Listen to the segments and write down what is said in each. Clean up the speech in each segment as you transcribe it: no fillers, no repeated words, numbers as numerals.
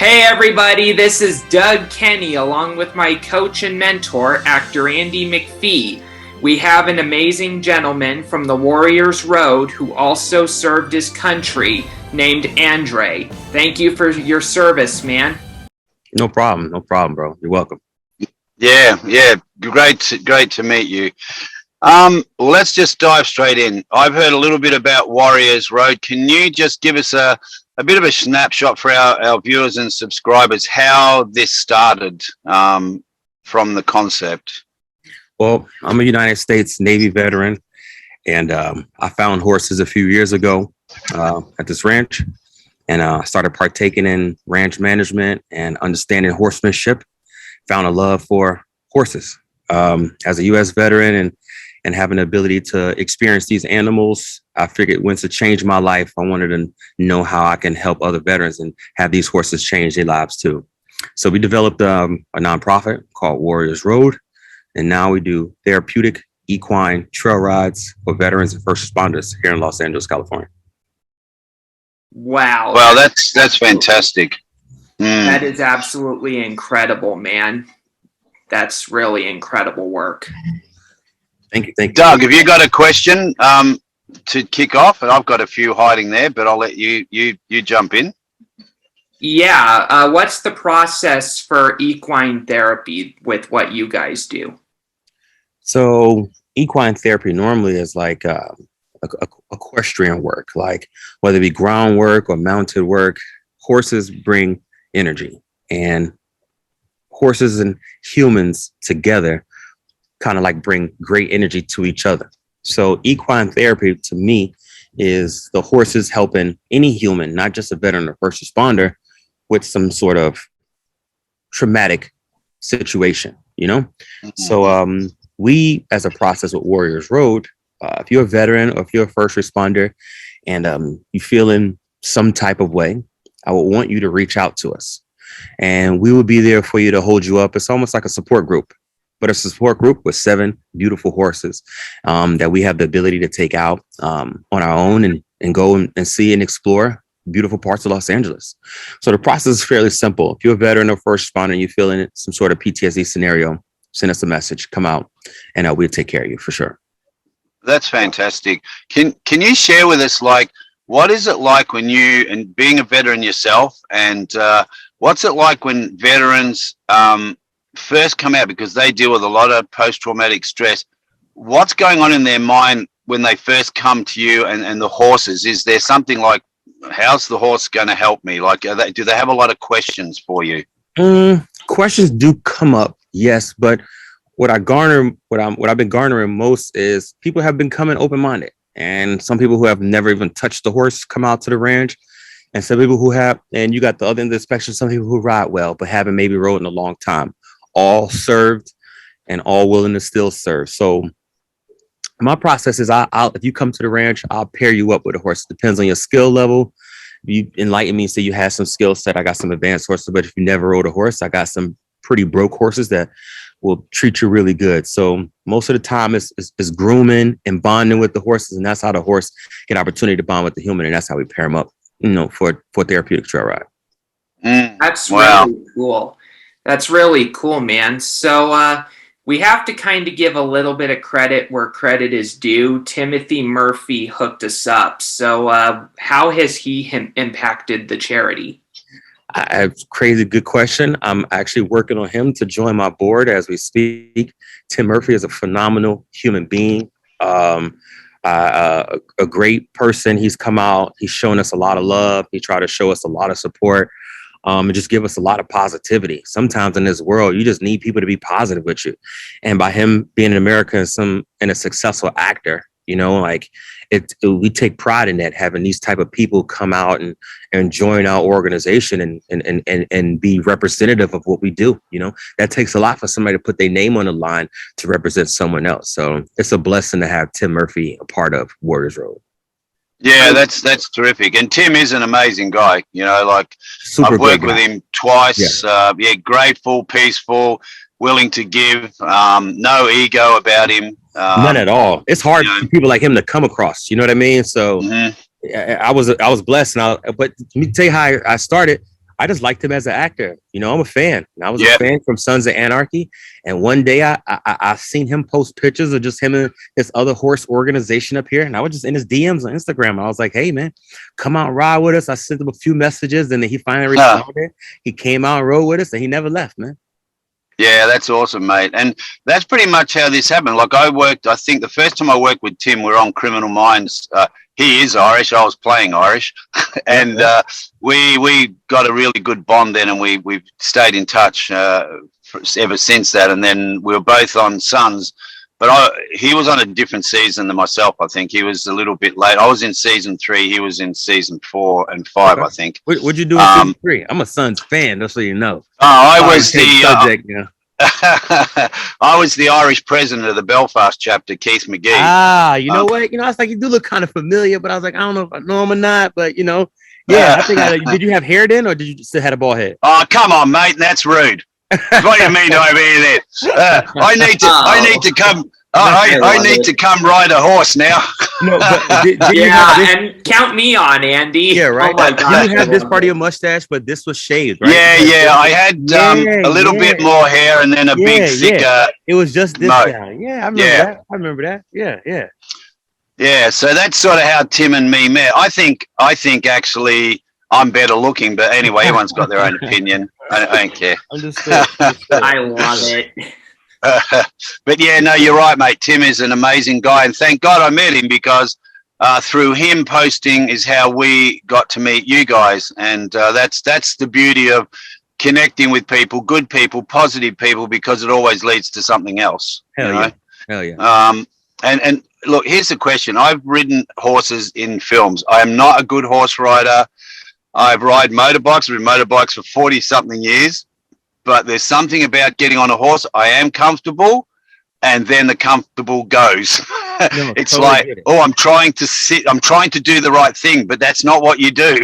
Hey everybody, this is Doug Kenny along with my coach and mentor, actor Andy McPhee. We have an amazing gentleman from the Warriors Road who also served his country named Andre. Thank you for your service, man. No problem, bro. You're welcome. Yeah, great to meet you. Let's just dive straight in. I've heard a little bit about Warriors Road. Can you just give us a bit of a snapshot for our viewers and subscribers how this started from the concept? Well, I'm a United States Navy veteran, and I found horses a few years ago at this ranch, and started partaking in ranch management and understanding horsemanship. Found a love for horses. As a U.S. veteran and having the ability to experience these animals, I figured once to change my life, I wanted to know how I can help other veterans and have these horses change their lives too. So we developed a nonprofit called Warriors Road, and now we do therapeutic equine trail rides for veterans and first responders here in Los Angeles, California. Wow. Well, that's fantastic. That is absolutely incredible, man. That's really incredible work. Thank you. Doug, have you got a question to kick off? And I've got a few hiding there, but I'll let you jump in. Yeah. What's the process for equine therapy with what you guys do? So equine therapy normally is like equestrian work, like whether it be ground work or mounted work. Horses bring energy, and horses and humans together kind of like bring great energy to each other. So equine therapy to me is the horses helping any human, not just a veteran or first responder, with some sort of traumatic situation, you know? Mm-hmm. So we, as a process with Warriors Road, if you're a veteran or if you're a first responder and you feel in some type of way, I would want you to reach out to us, and we will be there for you to hold you up. It's almost like a support group, but it's a support group with 7 beautiful horses that we have the ability to take out on our own and go and see and explore beautiful parts of Los Angeles. So the process is fairly simple. If you're a veteran or first responder and you feel in some sort of PTSD scenario, send us a message, come out, and we'll take care of you for sure. That's fantastic. Can you share with us, like, what is it like when you, and being a veteran yourself, and what's it like when veterans first come out, because they deal with a lot of post-traumatic stress? What's going on in their mind when they first come to you and the horses? Is there something like, how's the horse going to help me? Like, do they have a lot of questions for you? Questions do come up, yes, but what I've been garnering most is people have been coming open-minded. And some people who have never even touched the horse come out to the ranch, and some people who have, and you got the other end of the spectrum, some people who ride well, but haven't maybe rode in a long time, all served and all willing to still serve. So my process is I'll if you come to the ranch, I'll pair you up with a horse. It depends on your skill level. You enlighten me, say you have some skill set. I got some advanced horses, but if you never rode a horse, I got some pretty broke horses that will treat you really good. So most of the time is grooming and bonding with the horses, and that's how the horse get opportunity to bond with the human, and that's how we pair them up, for therapeutic trail ride. That's really cool. That's really cool, man. So we have to kind of give a little bit of credit where credit is due. Timothy Murphy hooked us up. So how has he impacted the charity? Crazy good question. I'm actually working on him to join my board as we speak. Tim Murphy is a phenomenal human being, a great person. He's come out. He's shown us a lot of love. He tried to show us a lot of support, and just give us a lot of positivity. Sometimes in this world, you just need people to be positive with you. And by him being in America and a successful actor, we take pride in that, having these type of people come out and join our organization and be representative of what we do. That takes a lot for somebody to put their name on the line to represent someone else. So it's a blessing to have Tim Murphy a part of Warriors Road. Yeah, that's terrific. And Tim is an amazing guy. Super I've worked with him twice. Yeah. Grateful, peaceful, willing to give, no ego about him. None at all. It's hard for people like him to come across. You know what I mean? So I was blessed. But let me tell you how I started. I just liked him as an actor. I'm a fan. I was a Yep. fan from Sons of Anarchy. And one day I seen him post pictures of just him and this other horse organization up here. And I was just in his DMs on Instagram. I was like, hey, man, come out and ride with us. I sent him a few messages and then he finally responded. He came out and rode with us and he never left, man. Yeah, that's awesome, mate. And that's pretty much how this happened. Like I think the first time I worked with Tim, we were on Criminal Minds. He is Irish. I was playing Irish. And we got a really good bond then, and we've stayed in touch ever since that. And then we were both on Sons. But he was on a different season than myself, I think. He was a little bit late. I was in season 3. He was in season 4 and 5, I think. What'd you do in season 3? I'm a Sons fan, just so you know. I was I was the Irish president of the Belfast chapter, Keith McGee. You know what? I was like, you do look kind of familiar, but I was like, I don't know if I know him or not, but yeah, I think did you have hair then, or did you still have a bald head? Oh, come on, mate, that's rude. What do you mean over here then? I need to come. I need to come ride a horse now. No, but did and count me on, Andy. Yeah, right. Oh my God. You have this part of your mustache, but this was shaved, right? Yeah. I had a little bit more hair and then a big thicker. It was just this down. Yeah, I remember that. Yeah. Yeah, so that's sort of how Tim and me met. I think actually I'm better looking, but anyway, everyone's got their own opinion. I don't care. Understood. I love it. But yeah, no, you're right, mate. Tim is an amazing guy, and thank God I met him, because through him posting is how we got to meet you guys, and that's the beauty of connecting with people, good people, positive people, because it always leads to something else. Hell yeah. And look, here's the question. I've ridden horses in films. I am not a good horse rider. I've ridden motorbikes. I've ridden motorbikes for 40-something years. But there's something about getting on a horse. I am comfortable, and then the comfortable goes. It's totally like, I'm trying to sit. I'm trying to do the right thing, but that's not what you do.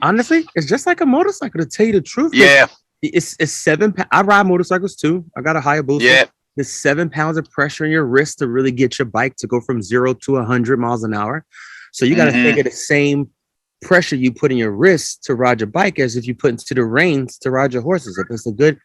Honestly, it's just like a motorcycle, to tell you the truth. Yeah. It's 7 pounds. I ride motorcycles too. I got a higher booster. Yeah. There's 7 pounds of pressure in your wrist to really get your bike to go from 0 to 100 miles an hour. So you got to think of the same pressure you put in your wrist to ride your bike as if you put into the reins to ride your horses. If it's a good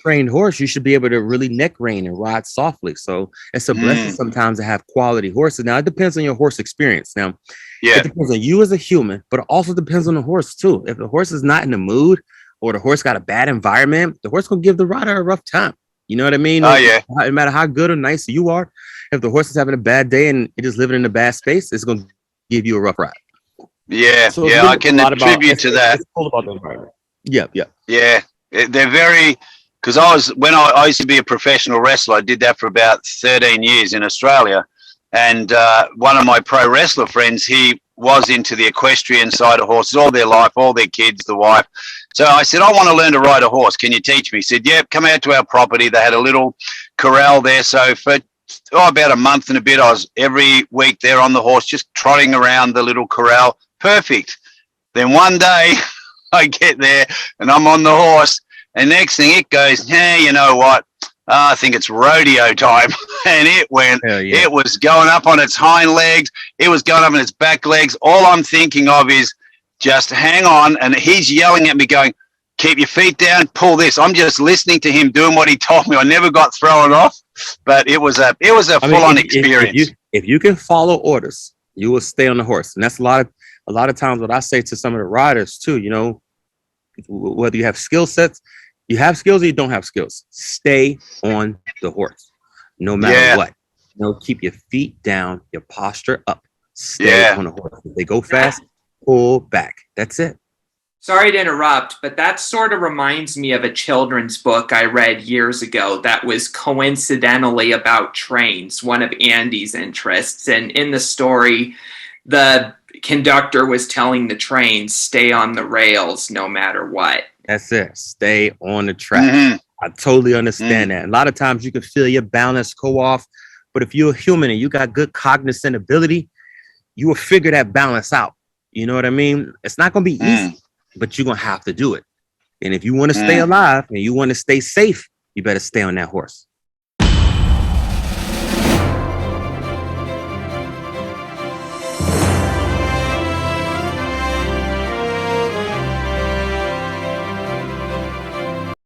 trained horse, you should be able to really neck rein and ride softly. So it's a blessing sometimes to have quality horses. Now, it depends on your horse experience. Now, it depends on you as a human, but it also depends on the horse too. If the horse is not in the mood, or the horse got a bad environment, the horse gonna give the rider a rough time. You know what I mean? Oh, yeah. No matter how good or nice you are, if the horse is having a bad day and it is living in a bad space, it's gonna give you a rough ride. Yeah, so I can attribute to that. It's cool about the environment. Yeah. Yeah, they're very, because I used to be a professional wrestler. I did that for about 13 years in Australia, and one of my pro wrestler friends, he was into the equestrian side of horses all their life, all their kids, the wife. So I said, I want to learn to ride a horse. Can you teach me? He said, yeah, come out to our property. They had a little corral there. So for about a month and a bit, I was every week there on the horse, just trotting around the little corral. Perfect. Then one day I get there and I'm on the horse, and next thing it goes, hey, you know what? I think it's rodeo time. And it went, it was going up on its hind legs. It was going up on its back legs. All I'm thinking of is just hang on. And he's yelling at me going, keep your feet down, pull this. I'm just listening to him doing what he told me. I never got thrown off, but it was a full-on experience. If you can follow orders, you will stay on the horse. And that's a lot of times what I say to some of the riders too, whether you have skill sets, you have skills or you don't have skills, stay on the horse, no matter what. Keep your feet down, your posture up, stay on the horse. If they go fast, pull back. That's it. Sorry to interrupt, but that sort of reminds me of a children's book I read years ago that was coincidentally about trains, one of Andy's interests. And in the story, the conductor was telling the train, stay on the rails no matter what. That's it. Stay on the track. I totally understand that. A lot of times you can feel your balance go off, but if you're a human and you got good cognizant ability, you will figure that balance out. You know what I mean? It's not going to be easy, but you're going to have to do it. And if you want to stay alive and you want to stay safe, you better stay on that horse.